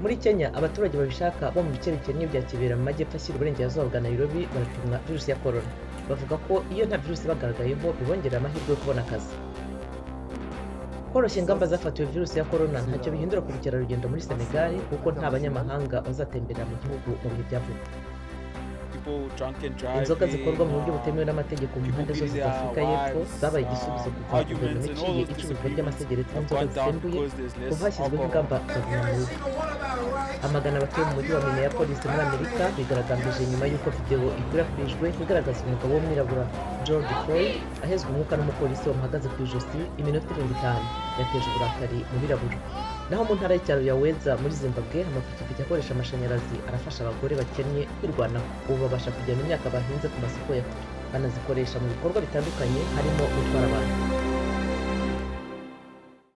Muri Kenya abaturage babishaka bo mu bice bikennye bya Kibera mu majyepfo ashyira uburengerazuba bwa Nairobi barapimwa virusi ya corona. Bavuga ko iyo nta virusi bagaragayeho bibongerera amahirwe yo kubona akazi. Koroshya ingamba zafatiwe virusi ya corona ntacyo bihindura ku bukerarugendo muri Senegal kuko nta banyamahanga bazatemberera mu gihugu mu bihe bya vuba. Inzoga zikorwa mu buryo butemewe n'amategeko mu mpande zose za Afurika y'Epfo zabaye igisubizo kuva guverinoma iciye icuruzwa ry'amasegereti n'inzoga zisembuye kuva hashyizweho ingamba za guma mu rugo. Amagana abatuye mu mujyi wa Minneapolis muri Amerika bigaragambije nyuma y'uko videwo ikwirakwijwe igaragaza umugabo w'umwirabura George Floyd ahezwa umwuka n'umupolisi wamuhagaze ku ijosi iminota 5 yateje uburakari mu birabura. Naho mu ntara y'icyaro ya Weza muri Zimbabwe amapikipiki akoresha amashanyarazi arafasha abagore bakennye kwirwanaho. Ubu babasha kujyana imyaka bahinze ku masoko ya kure, banazikoresha mu bikorwa bitandukanye harimo gutwara abantu.